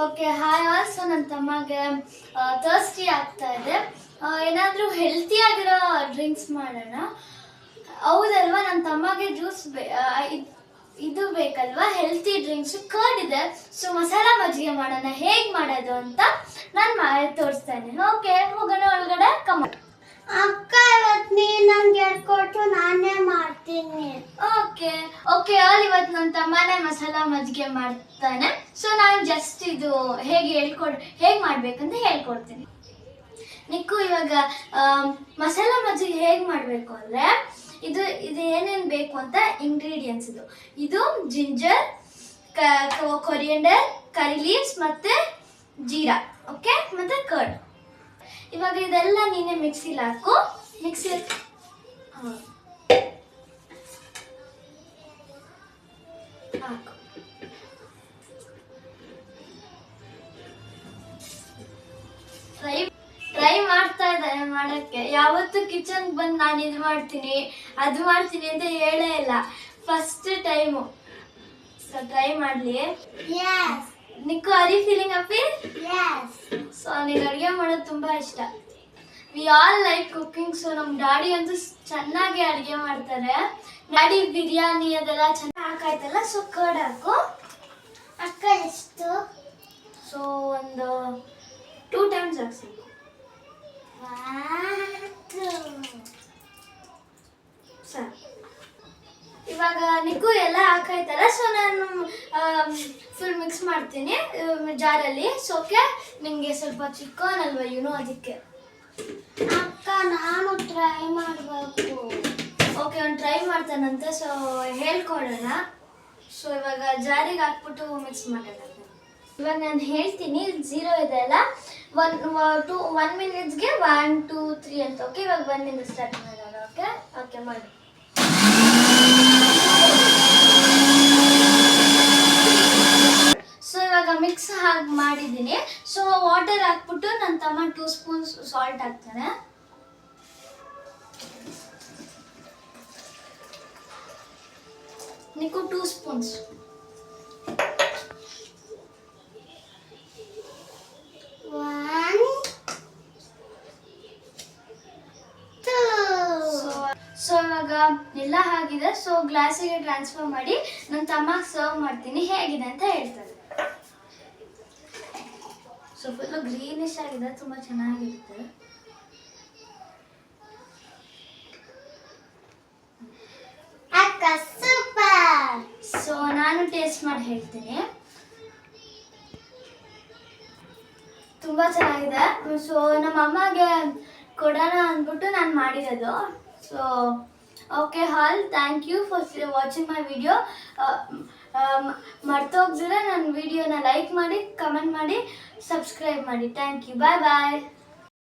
Okay hi all. So ನನ್ನ ತಮ್ಮಗೆ thirsty ಆಗ್ತಾ ಇದೆ. ಏನಾದರೂ ಹೆಲ್ತಿ ಆಗಿರೋ ಡ್ರಿಂಕ್ಸ್ ಮಾಡೋಣ. ಹೌದಲ್ವಾ, ನನ್ನ ತಮ್ಮಗೆ ಜ್ಯೂಸ್ ಇದು ಬೇಕಲ್ವಾ, ಹೆಲ್ತಿ ಡ್ರಿಂಕ್ಸ್ ಕರ್ಡ್ ಇದೆ. ಸೊ ಮಸಾಲ ಮಜ್ಜಿಗೆ ಮಾಡೋಣ. ಹೇಗೆ ಮಾಡೋದು ಅಂತ ನಾನು ಮಾಡಿ ತೋರಿಸ್ತೇನೆ. ಓಕೆ ಹೋಗೋಣ ಒಳಗಡೆ. ಕಮ್ಮ ಅಕ್ಕ ಇವತ್ತು ನೀನು ನಂಗೆ ಹೇಳ್ಕೊಟ್ಟು ನಾನೇ ಮಾಡ್ತೀನಿ. Okay okay all. ಇವತ್ತು ನನ್ನ ತಮ್ಮನೇ ಮಸಾಲ ಮಜ್ಜಿಗೆ ಮಾಡ್ತಾನೆ. ಸೊ ನಾನು ಜಸ್ಟ್ ಇದು ಹೇಗೆ ಮಾಡ್ಬೇಕಂತ ಹೇಳ್ಕೊಡ್ತೀನಿ. ನಿಕ್ಕು ಇವಾಗ ಮಸಾಲ ಮಜ್ಜಿಗೆ ಹೇಗೆ ಮಾಡಬೇಕು ಅಂದರೆ ಇದು ಏನೇನು ಬೇಕು ಅಂತ ಇಂಗ್ರೀಡಿಯೆಂಟ್ಸ್ ಇದು ಜಿಂಜರ್, ಕೊರಿಯಂಡರ್, ಕರಿ ಲೀವ್ಸ್ ಮತ್ತು ಜೀರಾ, ಓಕೆ, ಮತ್ತು ಕರ್ಡ್. ಇವಾಗ ಇದೆಲ್ಲ ನೀನೆ ಮಿಕ್ಸಿಲಿ ಹಾಕು. ಮಿಕ್ಸಿ ಹಾಕು. ಟ್ರೈ ಮಾಡ್ತಾ ಇದ್ದಾನೆ ಮಾಡಕ್ಕೆ. ಯಾವತ್ತು ಕಿಚನ್ ಬಂದು ನಾನು ಇದು ಮಾಡ್ತೀನಿ ಅದು ಮಾಡ್ತೀನಿ ಅಂತ ಹೇಳೇ ಇಲ್ಲ. First time. ಸೊ ಟ್ರೈ ಮಾಡಲಿ. Nikku, are you feeling happy? So ನನಗೆ ಅಡುಗೆ ಮಾಡೋದು ತುಂಬ ಇಷ್ಟ. We all like cooking. So ನಮ್ಮ ಡ್ಯಾಡಿ ಅಂತೂ ಚೆನ್ನಾಗಿ ಅಡುಗೆ ಮಾಡ್ತಾರೆ. ಡ್ಯಾಡಿ ಬಿರಿಯಾನಿ ಅದೆಲ್ಲ ಚೆನ್ನಾಗಿ ಹಾಕಾಯ್ತಲ್ಲ. ಸೊ ಕರ್ಡ್ ಹಾಕು. ಅಕ್ಕ ಎಷ್ಟು? ಸೊ ಒಂದು 2 times ಹಾಕ್ಸಿ. ಸರ್ ಇವಾಗ ನಿಕ್ಕು ಎಲ್ಲ ಹಾಕಾಯ್ತಲ್ಲ. ಸೊ ನಾನು ಫುಲ್ ಮಿಕ್ಸ್ ಮಾಡ್ತೀನಿ ಜಾರಲ್ಲಿ. ಸೊ ಓಕೆ, ನಿಮಗೆ ಸ್ವಲ್ಪ ಚಿಕ್ಕವನಲ್ವ ಇವನು, ಅದಕ್ಕೆ. ಅಕ್ಕ ನಾನು ಟ್ರೈ ಮಾಡಬೇಕು. ಓಕೆ, ಅವ್ನು ಟ್ರೈ ಮಾಡ್ತಾನಂತೆ. ಸೊ ಹೇಳ್ಕೊಡೋಣ. ಸೊ ಇವಾಗ ಜಾರಿಗೆ ಹಾಕ್ಬಿಟ್ಟು ಮಿಕ್ಸ್ ಮಾಡೋಣ. ಇವಾಗ ನಾನು ಹೇಳ್ತೀನಿ. 0 ಇದೆ ಅಲ್ಲ, 1 minutesಗೆ 1 2 3 ಅಂತ. ಓಕೆ, ಇವಾಗ 1 minute ಸ್ಟಾರ್ಟ್ ಮಾಡೋಣ. ಓಕೆ ಓಕೆ ಮಾಡಿ. ಸೊ ಇವಾಗ ಮಿಕ್ಸ್ ಹಾಕಿ ಮಾಡಿದ್ದೀನಿ. ಸೊ ವಾಟರ್ ಹಾಕ್ಬಿಟ್ಟು ನನ್ನ ತಮ್ಮ 2 spoons ಸಾಲ್ಟ್ ಹಾಕ್ತಾನೆ. ನಿಕ್ಕು 2 spoons. ಸೊ ಇವಾಗ ಎಲ್ಲ ಆಗಿದೆ. ಸೊ ಗ್ಲಾಸಿಗೆ ಟ್ರಾನ್ಸ್ಫರ್ ಮಾಡಿ ನನ್ನ ತಮ್ಮಗೆ ಸರ್ವ್ ಮಾಡ್ತೀನಿ. ಹೇಗಿದೆ ಅಂತ ಹೇಳ್ತಾರೆ. ಸೊ ಫುಲ್ಲು ಗ್ರೀನಿಶ್ ಆಗಿದೆ, ತುಂಬ ಚೆನ್ನಾಗಿರುತ್ತೆ. ಅಕ್ಕ ಸೂಪರ್. ಸೊ ನಾನು ಟೇಸ್ಟ್ ಮಾಡಿ ಹೇಳ್ತೀನಿ. ತುಂಬ ಚೆನ್ನಾಗಿದೆ. ಸೊ ನಮ್ಮ ಅಮ್ಮಗೆ ಕೊಡೋಣ ಅಂದ್ಬಿಟ್ಟು ನಾನು ಮಾಡಿರೋದು. So okay all, thank you for watching my video. ಮರ್ತೋಗ್ದಿರ ನನ್ನ ವಿಡಿಯೋನ ಲೈಕ್ ಮಾಡಿ, ಕಮೆಂಟ್ ಮಾಡಿ, ಸಬ್ಸ್ಕ್ರೈಬ್ ಮಾಡಿ. Thank you. Bye bye.